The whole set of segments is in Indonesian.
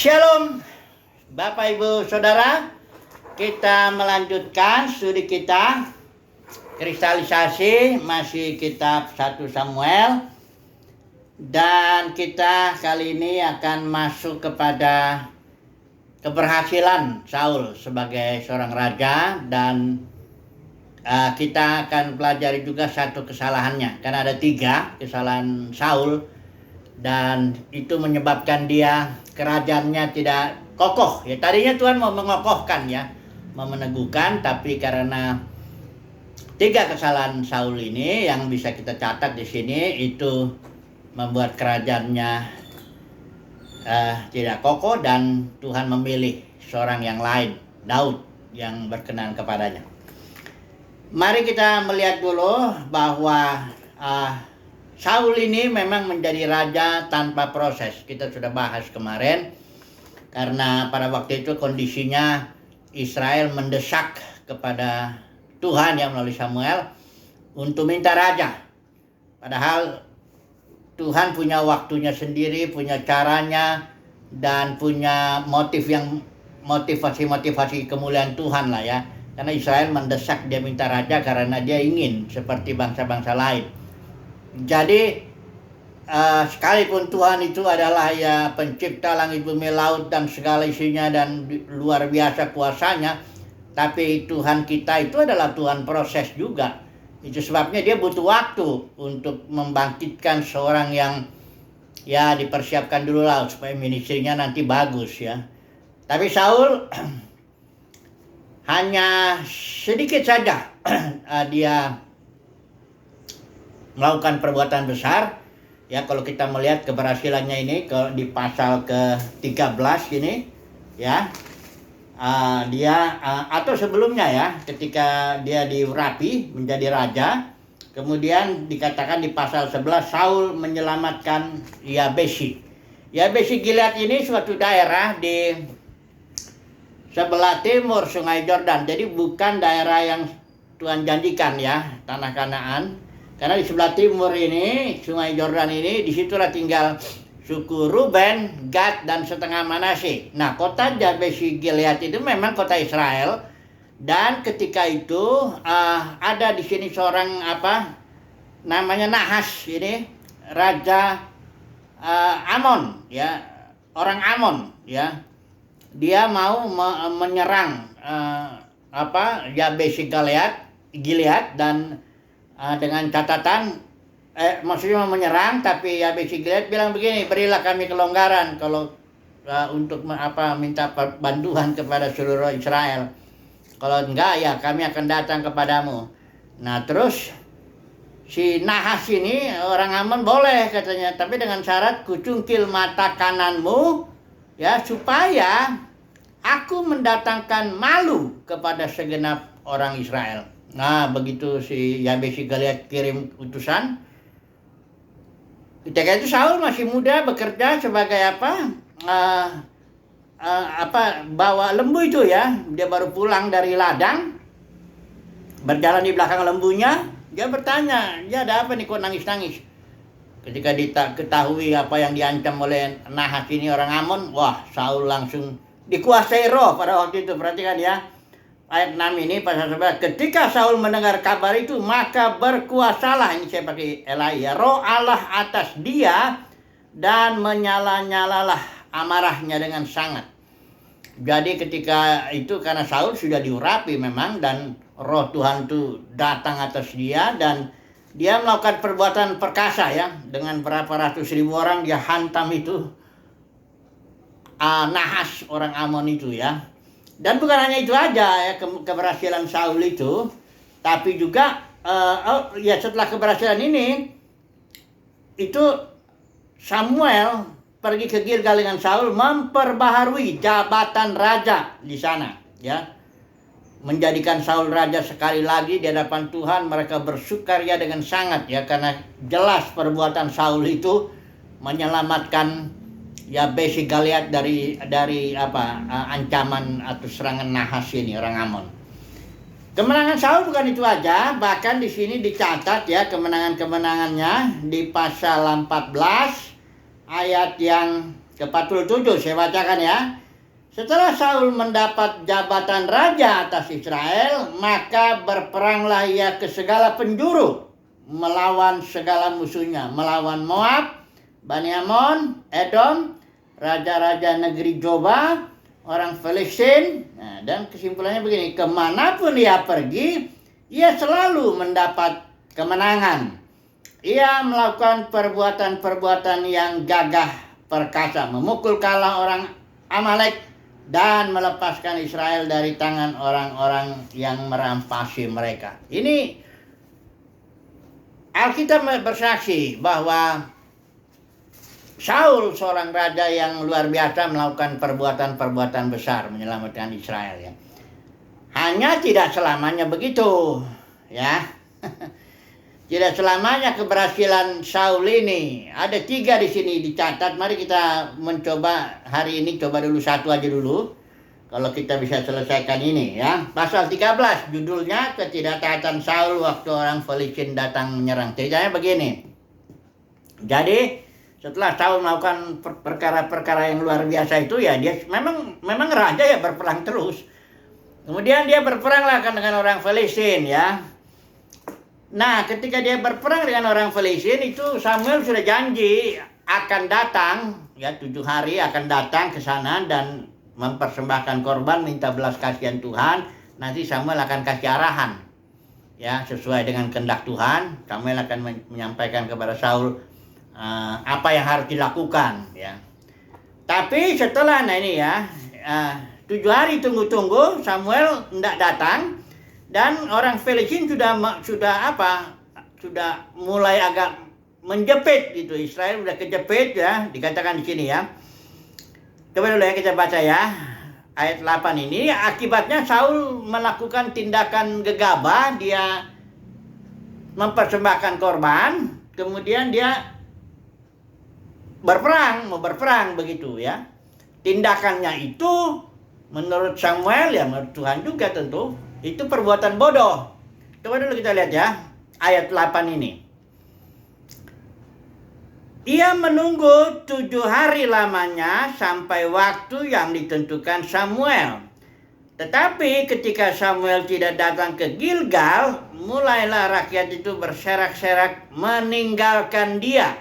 Shalom Bapak Ibu Saudara, kita melanjutkan studi kita kristalisasi masih kitab 1 Samuel, dan kita kali ini akan masuk kepada keberhasilan Saul sebagai seorang raja, dan kita akan pelajari juga satu kesalahannya, karena ada 3 kesalahan Saul dan itu menyebabkan dia kerajaannya tidak kokoh. Ya, tadinya Tuhan mau mengokohkan, ya, mau meneguhkan, tapi karena 3 kesalahan Saul ini yang bisa kita catat di sini, itu membuat kerajaannya tidak kokoh, dan Tuhan memilih seorang yang lain, Daud, yang berkenan kepadanya. Mari kita melihat dulu bahwa Saul ini memang menjadi raja tanpa proses. Kita sudah bahas kemarin, karena pada waktu itu kondisinya Israel mendesak kepada Tuhan yang melalui Samuel untuk minta raja. Padahal Tuhan punya waktunya sendiri, punya caranya, dan punya motivasi kemuliaan Tuhan lah, ya. Karena Israel mendesak dia minta raja karena dia ingin seperti bangsa-bangsa lain. Jadi sekalipun Tuhan itu adalah, ya, pencipta langit, bumi, laut, dan segala isinya, dan luar biasa kuasanya, tapi Tuhan kita itu adalah Tuhan proses juga. Itu sebabnya dia butuh waktu untuk membangkitkan seorang yang, ya, dipersiapkan dulu lah supaya ministrinya nanti bagus, ya. Tapi Saul hanya sedikit saja dia melakukan perbuatan besar, ya. Kalau kita melihat keberhasilannya ini kalau di pasal ke-13 ini, ya, dia atau sebelumnya, ya, ketika dia diurapi menjadi raja, kemudian dikatakan di pasal 11 Saul menyelamatkan Yabesi. Yabesi Gilead ini suatu daerah di sebelah timur Sungai Yordan. Jadi bukan daerah yang Tuhan janjikan, ya, tanah Kanaan. Karena di sebelah timur ini, Sungai Yordan ini, disitulah tinggal suku Ruben, Gad, dan setengah Manasye. Nah, kota Yabesi Gilead itu memang kota Israel. Dan ketika itu ada di sini seorang namanya Nahas, ini raja Amon, ya, orang Amon, ya. Dia mau menyerang Yabesi Gilead, dan dengan catatan maksudnya mau menyerang, tapi Yabesi Gilead bilang begini, berilah kami kelonggaran kalau untuk minta bantuan kepada seluruh Israel. Kalau enggak, ya kami akan datang kepadamu. Nah, terus si Nahas ini orang Amon boleh katanya, tapi dengan syarat kucungkil mata kananmu, ya, supaya aku mendatangkan malu kepada segenap orang Israel. Nah, begitu si Yabesi Gilead kirim utusan. Ketika itu Saul masih muda, bekerja sebagai bawa lembu itu, ya. Dia baru pulang dari ladang, berjalan di belakang lembunya, dia bertanya, ya, ada apa nih kok nangis-nangis? Ketika diketahui apa yang diancam oleh Nahas ini orang Amon, wah, Saul langsung dikuasai roh pada waktu itu. Perhatikan, ya, ayat 6 ini pasal 11. Ketika Saul mendengar kabar itu, maka berkuasalah, ini saya pakai Elai, ya, roh Allah atas dia, dan menyala-nyalalah amarahnya dengan sangat. Jadi ketika itu, karena Saul sudah diurapi memang, dan roh Tuhan itu datang atas dia, dan dia melakukan perbuatan perkasa, ya. Dengan berapa ratus ribu orang dia hantam itu Nahas orang Amon itu, ya. Dan bukan hanya itu aja, ya, keberhasilan Saul itu, tapi juga setelah keberhasilan ini, itu Samuel pergi ke Gilgal dengan Saul, memperbaharui jabatan raja di sana, ya. Menjadikan Saul raja sekali lagi di hadapan Tuhan. Mereka bersukaria dengan sangat, ya, karena jelas perbuatan Saul itu menyelamatkan Yabesi Gilead dari ancaman atau serangan Nahas ini orang Amon. Kemenangan Saul bukan itu aja, bahkan di sini dicatat, ya, kemenangannya di pasal 14 ayat yang ke 47 saya bacakan ya. Setelah Saul mendapat jabatan raja atas Israel, maka berperanglah ia ke segala penjuru, melawan segala musuhnya, melawan Moab, Bani Ammon, Edom, raja-raja negeri Joba, orang Filistin. Nah, dan kesimpulannya begini, kemanapun ia pergi, ia selalu mendapat kemenangan. Ia melakukan perbuatan-perbuatan yang gagah perkasa, memukul kalah orang Amalek, dan melepaskan Israel dari tangan orang-orang yang merampasi mereka. Ini Alkitab bersaksi bahwa Saul seorang raja yang luar biasa melakukan perbuatan-perbuatan besar menyelamatkan Israel ya. Hanya tidak selamanya begitu ya. Tidak selamanya keberhasilan Saul ini. Ada 3 di sini dicatat. Mari kita mencoba hari ini, coba dulu satu aja dulu. Kalau kita bisa selesaikan ini ya. Pasal 13 judulnya ketidaktaatan Saul waktu orang Filistin datang menyerang. Ceritanya begini. Jadi setelah Saul melakukan perkara-perkara yang luar biasa itu ya, dia memang raja ya, berperang terus. Kemudian dia berperanglah dengan orang Filistin ya. Nah, ketika dia berperang dengan orang Filistin itu, Samuel sudah janji akan datang ya, 7 hari akan datang ke sana dan mempersembahkan korban, minta belas kasihan Tuhan. Nanti Samuel akan kasih arahan ya, sesuai dengan kehendak Tuhan. Samuel akan menyampaikan kepada Saul apa yang harus dilakukan ya. Tapi setelah ini ya, 7 hari tunggu-tunggu, Samuel tidak datang. Dan orang Filistin sudah mulai agak menjepit gitu. Israel sudah kejepit ya, dikatakan di sini ya. Coba dulu ya kita baca ya. Ayat 8 ini, akibatnya Saul melakukan tindakan gegabah, dia mempersembahkan korban, kemudian dia mau berperang begitu ya. Tindakannya itu menurut Samuel ya, menurut Tuhan juga tentu, itu perbuatan bodoh. Coba dulu kita lihat ya, ayat 8 ini. Ia menunggu 7 hari lamanya sampai waktu yang ditentukan Samuel. Tetapi ketika Samuel tidak datang ke Gilgal, mulailah rakyat itu berserak-serak meninggalkan dia.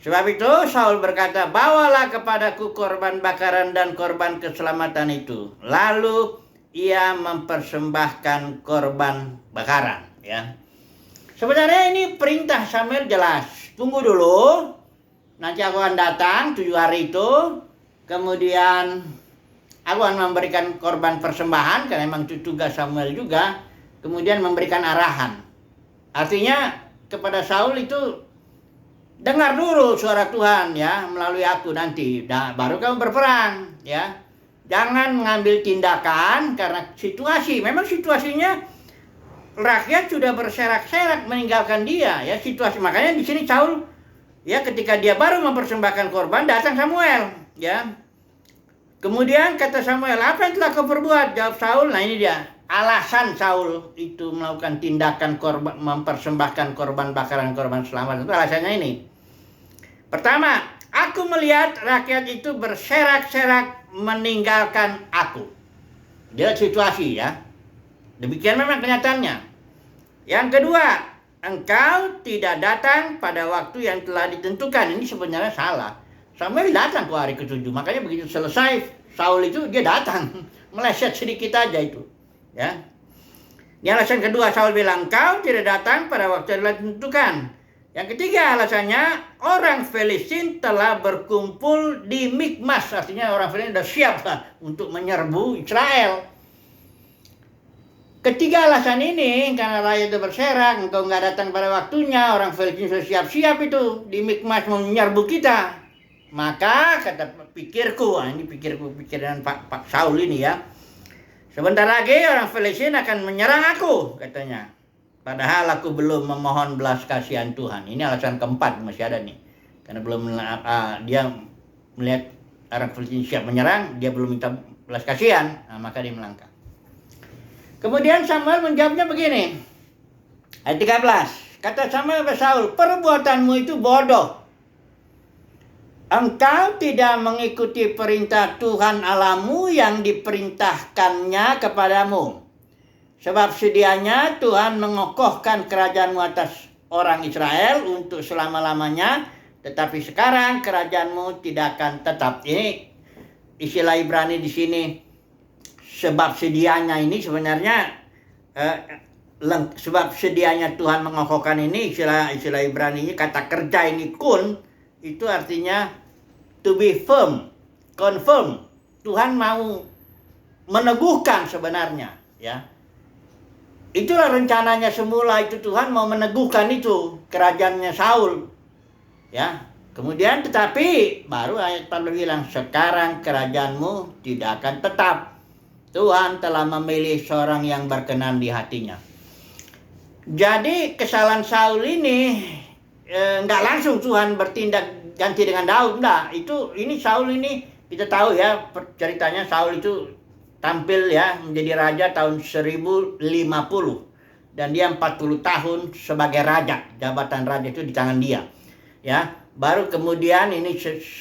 Sebab itu Saul berkata, bawalah kepadaku korban bakaran dan korban keselamatan itu. Lalu ia mempersembahkan korban bakaran ya. Sebenarnya ini perintah Samuel jelas. Tunggu dulu, nanti aku akan datang 7 hari itu. Kemudian aku akan memberikan korban persembahan, karena memang itu tugas Samuel juga. Kemudian memberikan arahan. Artinya kepada Saul itu, dengar dulu suara Tuhan ya, melalui aku nanti. Nah, baru kamu berperang ya. Jangan mengambil tindakan karena situasi. Memang situasinya rakyat sudah berserak-serak meninggalkan dia ya, situasi. Makanya di sini Saul ya, ketika dia baru mempersembahkan korban, datang Samuel ya. Kemudian kata Samuel, apa yang telah kau perbuat? Jawab Saul. Nah ini dia alasan Saul itu melakukan tindakan korban, mempersembahkan korban bakaran, korban selamat. Itu alasannya ini. Pertama, aku melihat rakyat itu berserak-serak meninggalkan aku. Dia situasi ya. Demikian memang kenyataannya. Yang kedua, engkau tidak datang pada waktu yang telah ditentukan. Ini sebenarnya salah. Samuel datang ke hari ke-7. Makanya begitu selesai Saul itu, dia datang. Meleset sedikit aja itu. Ya. Ini alasan kedua, Saul bilang, engkau tidak datang pada waktu yang telah ditentukan. Yang ketiga alasannya, orang Filistin telah berkumpul di Mikmas. Artinya orang Filistin sudah siap untuk menyerbu Israel. Ketiga alasan ini, karena rakyat itu berserak, engkau nggak datang pada waktunya, orang Filistin sudah siap-siap itu di Mikmas menyerbu kita. Maka kata pikirku, ini pikiran Pak Saul ini ya, sebentar lagi orang Filistin akan menyerang aku, katanya. Padahal aku belum memohon belas kasihan Tuhan. Ini alasan keempat masih ada nih. Karena belum dia melihat orang Filistin siap menyerang, dia belum minta belas kasihan, maka dia melangkah. Kemudian Samuel menjawabnya begini. Ayat 13. Kata Samuel kepada Saul, perbuatanmu itu bodoh. engkau tidak mengikuti perintah Tuhan Allahmu yang diperintahkannya kepadamu. Sebab sedianya Tuhan mengokohkan kerajaanmu atas orang Israel untuk selama-lamanya, tetapi sekarang kerajaanmu tidak akan tetap. Ini istilah Ibrani di sini. Sebab sedianya ini sebenarnya sebab sedianya Tuhan mengokohkan ini, istilah Ibrani ini, kata kerja ini kun, itu artinya to be firm, confirm. Tuhan mau meneguhkan sebenarnya, ya. Itulah rencananya semula, itu Tuhan mau meneguhkan itu kerajaannya Saul, ya. Kemudian tetapi baru ayat 4 bilang, sekarang kerajaanmu tidak akan tetap. Tuhan telah memilih seorang yang berkenan di hatinya. Jadi kesalahan Saul ini nggak langsung Tuhan bertindak ganti dengan Daud, enggak. Ini Saul ini kita tahu ya ceritanya. Saul itu tampil ya menjadi raja tahun 1050 dan dia 40 tahun sebagai raja. Jabatan raja itu di tangan dia. Ya, baru kemudian ini 1030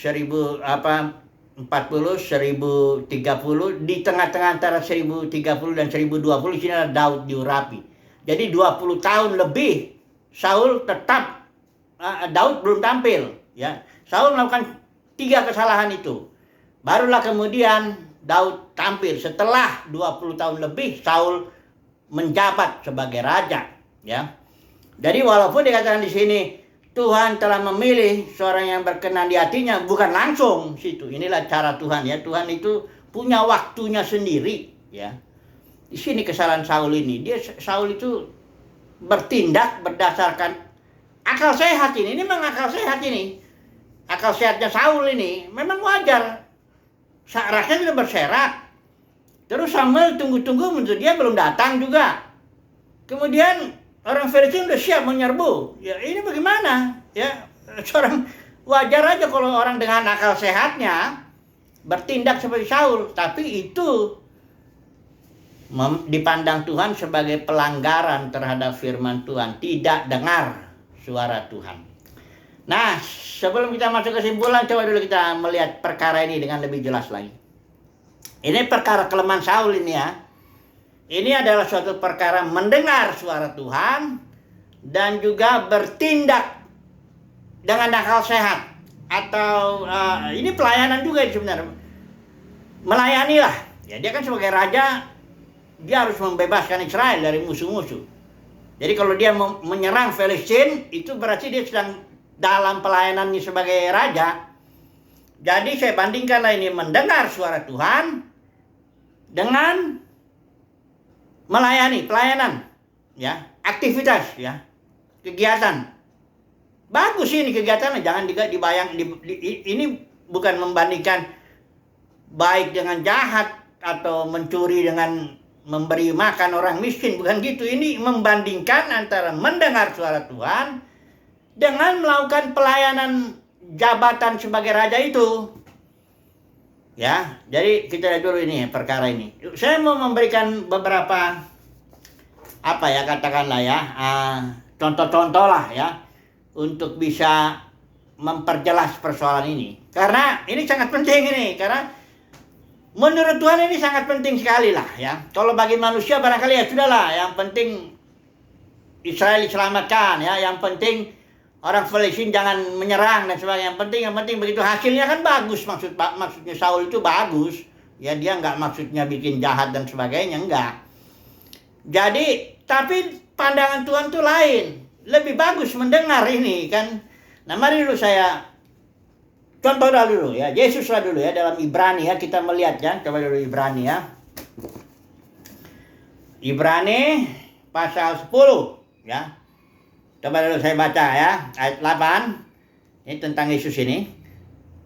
di tengah-tengah antara 1030 dan 1020 sini ada Daud diurapi. Jadi 20 tahun lebih Saul tetap Daud belum tampil, ya. Saul melakukan 3 kesalahan itu. Barulah kemudian Daud tampil setelah 20 tahun lebih Saul menjabat sebagai raja, ya. Jadi walaupun dikatakan di sini Tuhan telah memilih seorang yang berkenan di hatinya, bukan langsung situ. Inilah cara Tuhan, ya. Tuhan itu punya waktunya sendiri, ya. Di sini kesalahan Saul ini. Saul itu bertindak berdasarkan akal sehat ini. Ini memang akal sehat ini. Akal sehatnya Saul ini memang wajar. Rakyat sudah berserak. Terus Samuel tunggu-tunggu, menurut dia belum datang juga. Kemudian orang Filistin sudah siap menyerbu. Ya ini bagaimana? Ya seorang wajar aja kalau orang dengan akal sehatnya bertindak seperti Saul. Tapi itu dipandang Tuhan sebagai pelanggaran terhadap firman Tuhan, tidak dengar suara Tuhan. Nah, sebelum kita masuk kesimpulan, coba dulu kita melihat perkara ini dengan lebih jelas lagi. Ini perkara kelemahan Saul ini, ya. Ini adalah suatu perkara mendengar suara Tuhan dan juga bertindak dengan akal sehat, atau ini pelayanan juga sebenarnya. Melayanilah. Ya, dia kan sebagai raja, dia harus membebaskan Israel dari musuh-musuh. Jadi kalau dia menyerang Filistin, itu berarti dia sedang dalam pelayanannya sebagai raja. Jadi saya bandingkanlah ini mendengar suara Tuhan dengan melayani, pelayanan, ya, aktivitas, ya, kegiatan. Bagus ini kegiatannya, jangan dibayang. Ini bukan membandingkan baik dengan jahat atau mencuri dengan memberi makan orang miskin, bukan gitu. Ini membandingkan antara mendengar suara Tuhan dengan melakukan pelayanan jabatan sebagai raja itu. Ya, jadi kita lihat dulu ini perkara ini. Saya mau memberikan beberapa katakanlah ya, contoh-contoh lah ya, untuk bisa memperjelas persoalan ini. Karena ini sangat penting ini, karena menurut Tuhan ini sangat penting sekali lah ya. Kalau bagi manusia barangkali ya sudahlah, yang penting Israel diselamatkan ya, yang penting orang Filistin jangan menyerang dan sebagainya. Yang penting begitu hasilnya kan bagus, maksudnya Saul itu bagus. Ya dia nggak maksudnya bikin jahat dan sebagainya, enggak. Jadi tapi pandangan Tuhan itu lain. Lebih bagus mendengar ini kan. Nah mari dulu saya contoh dulu ya, Yesuslah dulu ya, dalam Ibrani ya, kita melihat ya, coba dulu Ibrani ya. Ibrani pasal 10 ya. Coba dulu saya baca ya, ayat 8. Ini tentang Yesus ini.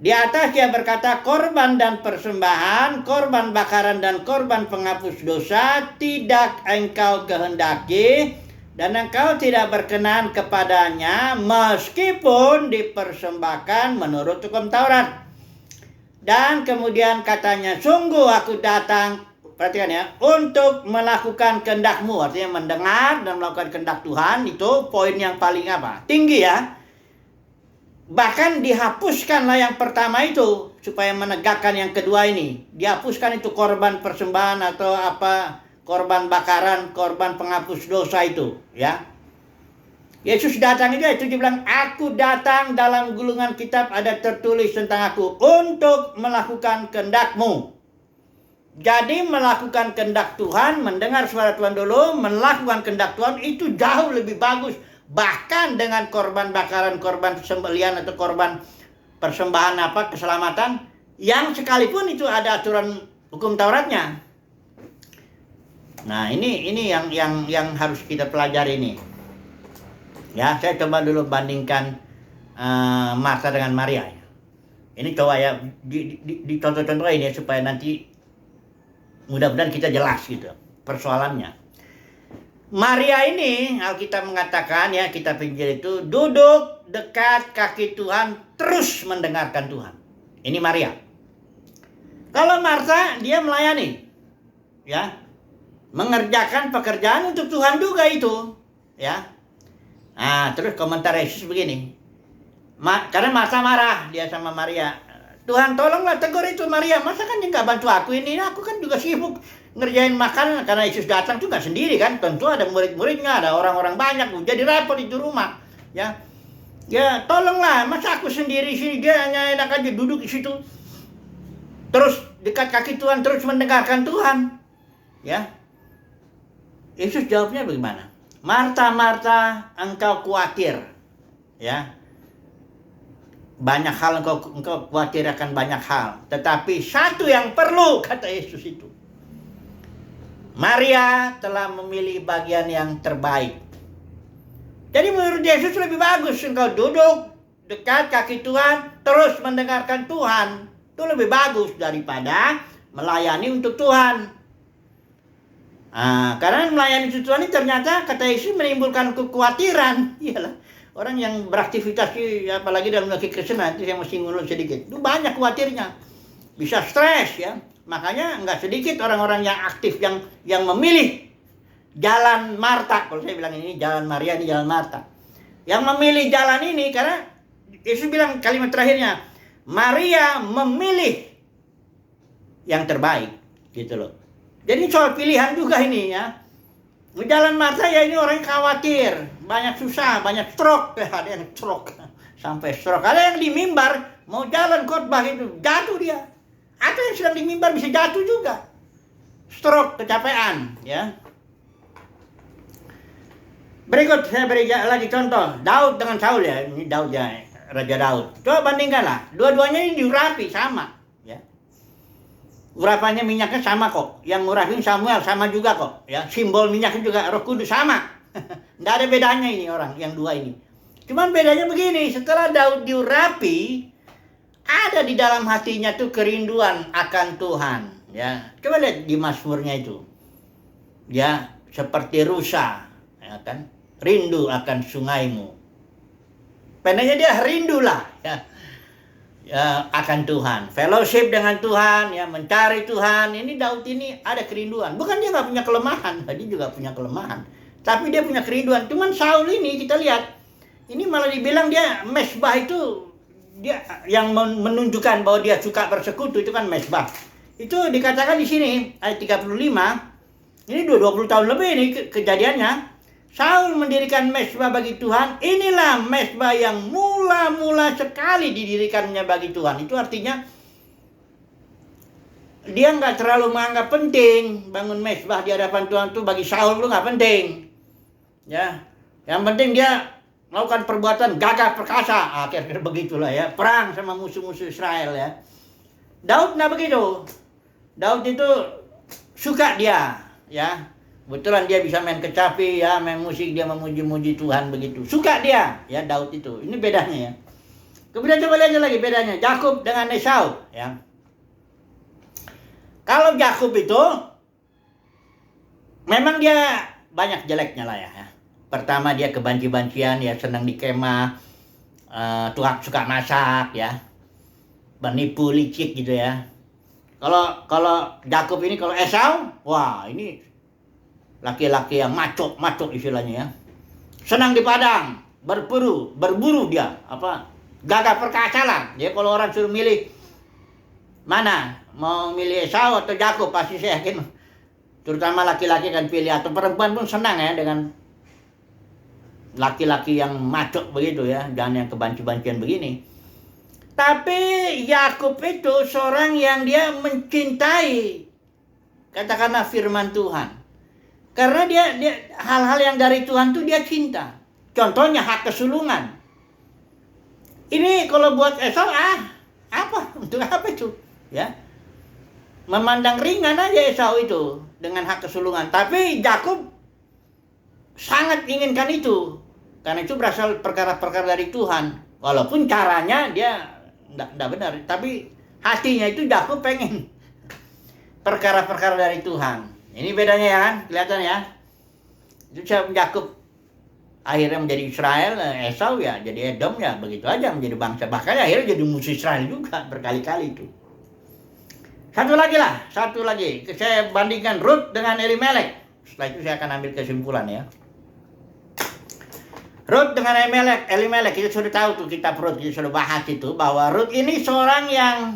Di atas dia berkata, korban dan persembahan, korban bakaran dan korban penghapus dosa tidak engkau kehendaki, dan engkau tidak berkenan kepadanya meskipun dipersembahkan menurut hukum Taurat. Dan kemudian katanya, sungguh aku datang, perhatikan ya, untuk melakukan kehendak-Mu. Artinya mendengar dan melakukan kehendak Tuhan, itu poin yang paling tinggi ya. Bahkan dihapuskanlah yang pertama itu supaya menegakkan yang kedua ini. Dihapuskan itu korban persembahan atau apa, korban bakaran, korban penghapus dosa itu, ya. Yesus datang itu dia bilang, aku datang, dalam gulungan kitab ada tertulis tentang aku untuk melakukan kehendak-Mu. Jadi melakukan kehendak Tuhan, mendengar suara Tuhan dulu, melakukan kehendak Tuhan itu jauh lebih bagus. Bahkan dengan korban bakaran, korban sembelihan atau korban persembahan apa, keselamatan, yang sekalipun itu ada aturan hukum Tauratnya. Nah, ini yang harus kita pelajari ini. Ya, saya coba dulu bandingkan Martha dengan Maria. Ini coba ya dicontoh-contoh ini ya, supaya nanti mudah-mudahan kita jelas gitu persoalannya. Maria ini Alkitab mengatakan ya, kitab Injil itu duduk dekat kaki Tuhan terus mendengarkan Tuhan. Ini Maria. Kalau Martha dia melayani, ya, mengerjakan pekerjaan untuk Tuhan juga itu, ya. Nah, terus komentar Yesus begini. Karena Martha marah dia sama Maria. Tuhan tolonglah tegur itu Maria. Masa kan dia nggak bantu aku ini? Aku kan juga sibuk ngerjain makanan. Karena Yesus datang tuh nggak sendiri kan. Tentu ada murid-muridnya, ada orang-orang banyak. Jadi repot itu rumah. Ya, ya tolonglah. Masa aku sendiri sini, dia hanya enak aja duduk di situ. Terus dekat kaki Tuhan, terus mendengarkan Tuhan. Ya, Yesus jawabnya bagaimana? Martha, Martha, engkau khawatir, ya. Banyak hal engkau khawatir akan banyak hal. Tetapi satu yang perlu, kata Yesus itu. Maria telah memilih bagian yang terbaik. Jadi menurut Yesus lebih bagus engkau duduk dekat kaki Tuhan, terus mendengarkan Tuhan. Itu lebih bagus daripada melayani untuk Tuhan. Karena melayani Tuhan ini ternyata kata Yesus menimbulkan kekhawatiran. Iyalah, orang yang beraktivitas, apalagi dalam lagi Kristen, nanti saya mesti ngulur sedikit. Itu banyak khawatirnya, bisa stres ya. Makanya nggak sedikit orang-orang yang aktif yang memilih jalan Martha. Kalau saya bilang ini jalan Maria, ini jalan Martha. Yang memilih jalan ini karena Yesus bilang kalimat terakhirnya, Maria memilih yang terbaik, gitu loh. Jadi soal pilihan juga ini ya. Jalan Martha ya ini orang yang khawatir, banyak susah, banyak stroke, ada yang stroke, sampai stroke. Ada yang di mimbar mau jalan khotbah itu jatuh dia. Atau yang sedang di mimbar bisa jatuh juga. Stroke, kecapean, ya. Berikut saya beri lagi contoh, Daud dengan Saul ya. Ini Daud ya, Raja Daud. Coba bandingkanlah, dua-duanya ini diurapi sama. Urapannya minyaknya sama kok. Yang ngurapin Samuel sama juga kok. Ya, simbol minyaknya juga Roh Kudus sama. Nggak ada bedanya ini orang yang dua ini. Cuman bedanya begini, setelah Daud diurapi, ada di dalam hatinya tuh kerinduan akan Tuhan. Ya, coba lihat di Mazmurnya itu. Ya, seperti rusa, ya kan? Rindu akan sungaimu. Pendeknya dia rindulah, ya. Akan Tuhan, fellowship dengan Tuhan, ya, mencari Tuhan. Ini Daud ini ada kerinduan. Bukan dia nggak punya kelemahan, dia juga punya kelemahan. Tapi dia punya kerinduan. Cuman Saul ini kita lihat, ini malah dibilang dia mesbah itu, dia yang menunjukkan bahwa dia suka bersekutu itu kan mesbah. Itu dikatakan di sini ayat 35. Ini 20 tahun lebih ini kejadiannya. Saul mendirikan mesbah bagi Tuhan. Inilah mesbah yang mula-mula sekali didirikannya bagi Tuhan. Itu artinya dia nggak terlalu menganggap penting bangun mesbah di hadapan Tuhan itu. Bagi Saul itu nggak penting. Ya, yang penting dia melakukan perbuatan gagah perkasa. Kira-kira begitulah ya. Perang sama musuh-musuh Israel ya. Daud nggak begitu. Daud itu suka dia, ya. Kebetulan dia bisa main kecapi ya, main musik, dia memuji-muji Tuhan begitu. Suka dia, ya Daud itu. Ini bedanya ya. Kemudian coba lihat lagi bedanya Yakub dengan Esau, ya. Kalau Yakub itu memang dia banyak jeleknya lah ya. Pertama dia kebanci-bancian, ya senang di kemah, Tuhan suka masak ya. Menipu, licik gitu ya. Kalau Yakub ini, kalau Esau, wah ini laki-laki yang maco istilahnya ya. Senang di padang, berburu dia, Gagah perkasa lah. Dia kalau orang suruh milih mana, mau milih Esau atau Yakub, pasti saya yakin, terutama laki-laki kan pilih, atau perempuan pun senang ya dengan laki-laki yang macok begitu ya, jangan yang kebanci-bancian begini. Tapi Yakub itu seorang yang dia mencintai, katakanlah firman Tuhan. Karena dia hal-hal yang dari Tuhan tuh dia cinta. Contohnya hak kesulungan. Ini kalau buat Esau, apa? Untuk apa itu? Ya. Memandang ringan aja Esau itu dengan hak kesulungan. Tapi Yakub sangat inginkan itu. Karena itu berasal perkara-perkara dari Tuhan. Walaupun caranya dia enggak benar. Tapi hatinya itu Yakub pengen perkara-perkara dari Tuhan. Ini bedanya ya kan? Kelihatan ya? Itu Yakub akhirnya menjadi Israel, Esau ya jadi Edom ya, begitu aja menjadi bangsa. Bahkan akhirnya jadi musuh Israel juga berkali-kali itu. Satu lagi. Saya bandingkan Rut dengan Elimelek. Setelah itu saya akan ambil kesimpulan ya. Rut dengan Elimelek, kita sudah tahu tuh, kitab Rut, kita sudah bahas itu, bahwa Rut ini seorang yang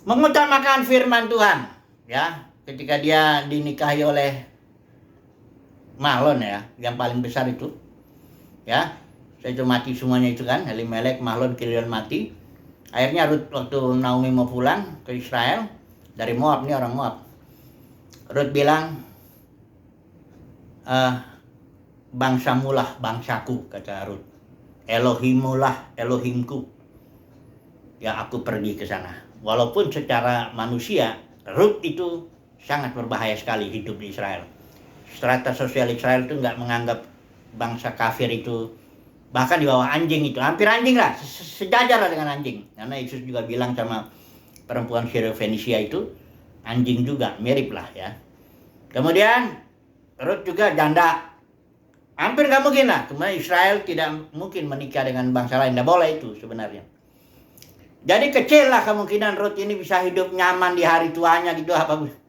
mengutamakan firman Tuhan ya. Ketika dia dinikahi oleh Mahlon ya, yang paling besar itu ya, saya itu mati semuanya itu kan, Elimelek, Mahlon, Kilion mati. Akhirnya Rut waktu Naomi mau pulang ke Israel dari Moab, nih orang Moab, Rut bilang, bangsamulah bangsaku, kata Rut, Elohimulah Elohimku, ya aku pergi ke sana. Walaupun secara manusia Rut itu sangat berbahaya sekali hidup di Israel. Strata sosial Israel itu nggak menganggap bangsa kafir itu, bahkan di bawah anjing itu, hampir anjing lah, sejajar lah dengan anjing. Karena Yesus juga bilang sama perempuan Syro-Fenisia itu, anjing juga, mirip lah ya. Kemudian Rut juga janda, hampir nggak mungkin lah. Kemudian Israel tidak mungkin menikah dengan bangsa lain, nggak boleh itu sebenarnya. Jadi kecil lah kemungkinan Rut ini bisa hidup nyaman di hari tuanya gitu apa.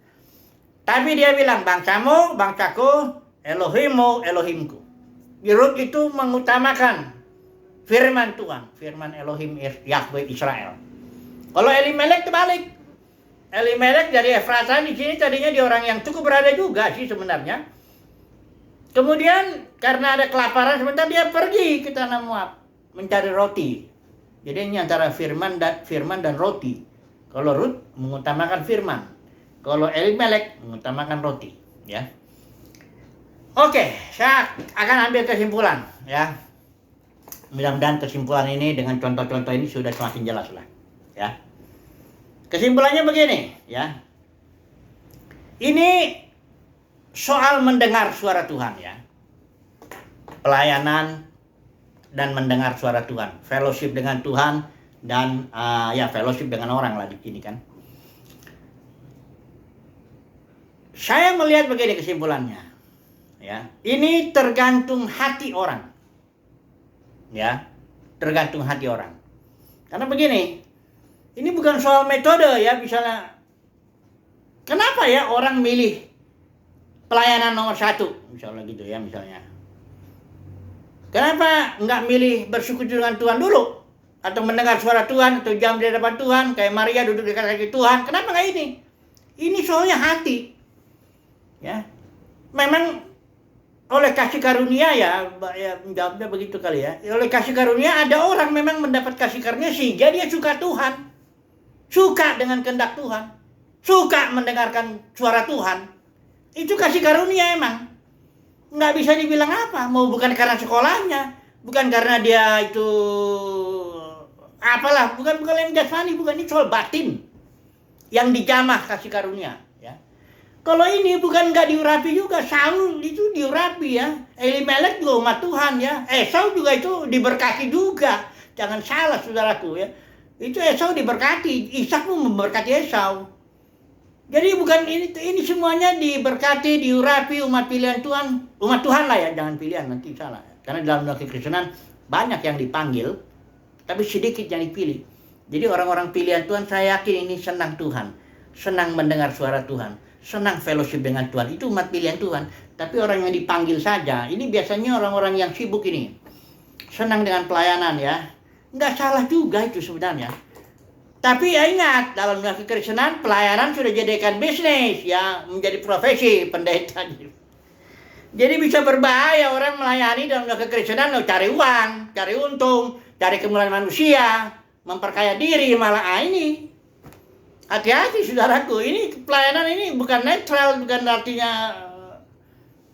Tapi dia bilang, bangsamu, bangsaku, Elohimu, Elohimku. Rut itu mengutamakan firman Tuhan, firman Elohim Yahweh Israel. Kalau Elimelek terbalik. Elimelek dari Efrata di sini tadinya dia orang yang cukup berada juga sih sebenarnya. Kemudian karena ada kelaparan sebentar dia pergi ke tanah Moab mencari roti. Jadi ini antara firman dan roti. Kalau Rut mengutamakan firman, kalau Elimelek mengutamakan roti, ya. Oke, saya akan ambil kesimpulan, ya. Mudah-mudahan kesimpulan ini dengan contoh-contoh ini sudah semakin jelas lah, ya. Kesimpulannya begini, ya. Ini soal mendengar suara Tuhan, ya. Pelayanan dan mendengar suara Tuhan, fellowship dengan Tuhan dan fellowship dengan orang lah di sini kan. Saya melihat begini kesimpulannya, ya. Ini tergantung hati orang, ya, tergantung hati orang. Karena begini, ini bukan soal metode ya, misalnya, kenapa ya orang milih pelayanan nomor 1, misalnya gitu ya, misalnya. Kenapa nggak milih bersekutu dengan Tuhan dulu? Atau mendengar suara Tuhan, atau jam di hadapan Tuhan, kayak Maria duduk di kaki Tuhan. Kenapa nggak ini? Ini soalnya hati. Ya, memang oleh kasih karunia ya menjawabnya begitu kali ya. Oleh kasih karunia ada orang memang mendapat kasih karunia sehingga dia suka Tuhan, suka dengan kehendak Tuhan, suka mendengarkan suara Tuhan. Itu kasih karunia emang. Nggak bisa dibilang apa. Mau bukan karena sekolahnya, bukan karena dia itu apalah, bukan yang jasmani, bukan, ini soal batin yang dijamah kasih karunia. Kalau ini bukan nggak diurapi juga, Saul itu diurapi ya, Elimelek juga umat Tuhan ya, Esau juga itu diberkati juga, jangan salah saudaraku ya, itu Esau diberkati, Ishak pun memberkati Esau. Jadi bukan ini semuanya diberkati, diurapi umat pilihan Tuhan, umat Tuhan lah ya, jangan pilihan nanti salah, karena dalam dunia kekristenan banyak yang dipanggil, tapi sedikit yang dipilih. Jadi orang-orang pilihan Tuhan saya yakin ini senang Tuhan, senang mendengar suara Tuhan, senang fellowship dengan Tuhan, itu umat pilihan Tuhan. Tapi orang yang dipanggil saja, ini biasanya orang-orang yang sibuk ini, senang dengan pelayanan ya, Nggak salah juga itu sebenarnya. Tapi ya ingat, dalam dunia kekristenan pelayanan sudah jadikan bisnis, ya menjadi profesi pendeta. Jadi bisa berbahaya orang melayani dalam dunia kekristenan, cari uang, cari untung, cari kemuliaan manusia, memperkaya diri, malah ini. Hati-hati saudaraku, ini pelayanan ini bukan netral, bukan artinya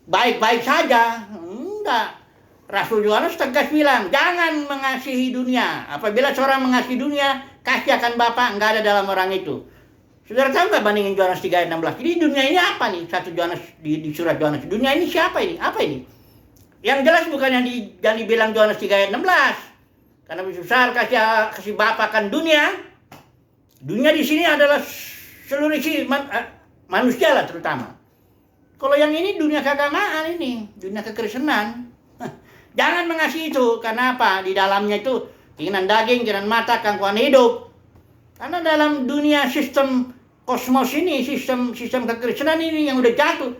baik-baik saja. Enggak. Rasul Yohanes tegas bilang, jangan mengasihi dunia. Apabila seorang mengasihi dunia, kasih akan Bapa enggak ada dalam orang itu. Saudara tahu nggak bandingin Yohanes 3 ayat 16? Jadi dunia ini apa nih? Satu Yohanes di surat Yohanes. Dunia ini siapa ini? Apa ini? Yang jelas bukan yang dibilang Yohanes 3 ayat 16. Karena besar kasih Bapa akan dunia. Dunia di sini adalah seluruh isi manusia lah terutama. Kalau yang ini dunia keagamaan ini, dunia kekristenan. Jangan mengasihi itu, karena apa? Di dalamnya itu keinginan daging, keinginan mata, gangguan hidup. Karena dalam dunia sistem kosmos ini, sistem kekristenan ini yang udah jatuh.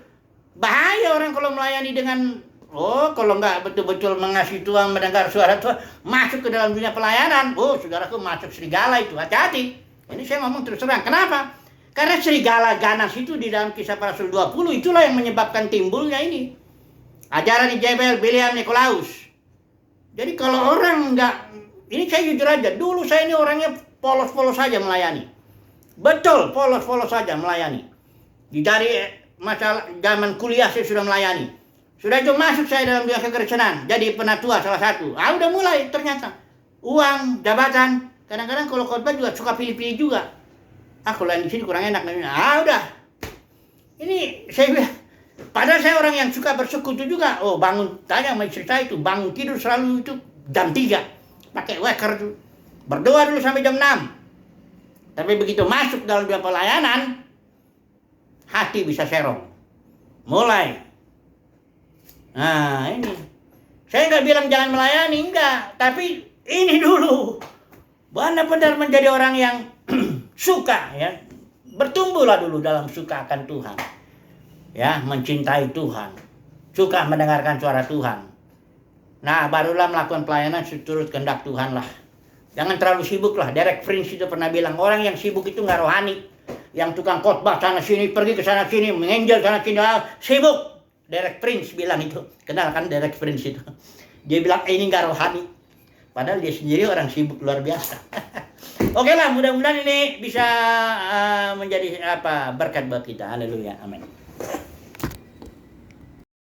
Bahaya orang kalau melayani dengan, kalau nggak betul-betul mengasihi Tuhan, mendengar suara Tuhan, masuk ke dalam dunia pelayanan. Saudaraku masuk serigala itu, hati-hati. Ini saya ngomong terus terang. Kenapa? Karena serigala ganas itu di dalam Kisah Para Rasul 20, itulah yang menyebabkan timbulnya ini. Ajaran Jebel, Bileam, Nikolaus. Jadi kalau orang enggak, ini saya jujur aja, dulu saya ini orangnya polos-polos saja melayani. Betul, polos-polos saja melayani. Dari masalah zaman kuliah saya sudah melayani. Sudah itu masuk saya dalam dunia kekristenan, jadi penatua salah satu. Udah mulai ternyata. Uang, jabatan, kadang-kadang kalau khotbah juga suka pilih-pilih juga. Kalau yang di sini kurang enak. Udah. Ini saya bilang, padahal saya orang yang suka bersekutu juga. Bangun, tanya sama istri saya itu, bangun tidur selalu itu jam 3. Pakai waker itu. Berdoa dulu sampai jam 6. Tapi begitu masuk dalam dunia pelayanan, hati bisa serong. Mulai. Nah ini. Saya nggak bilang jangan melayani, enggak. Tapi ini dulu. Benar-benar menjadi orang yang suka, ya. Bertumbuhlah dulu dalam suka akan Tuhan. Ya, mencintai Tuhan, suka mendengarkan suara Tuhan. Nah, barulah melakukan pelayanan seturut kehendak Tuhan lah. Jangan terlalu sibuk lah. Derek Prince itu pernah bilang, orang yang sibuk itu nggak rohani. Yang tukang khotbah sana sini, pergi ke sana sini, mengenjel sana sini, sibuk. Derek Prince bilang itu. Kenal kan Derek Prince itu? Dia bilang ini nggak rohani. Padahal dia sendiri orang sibuk luar biasa. Oke lah, mudah-mudahan ini bisa menjadi berkat buat kita. Haleluya, amin.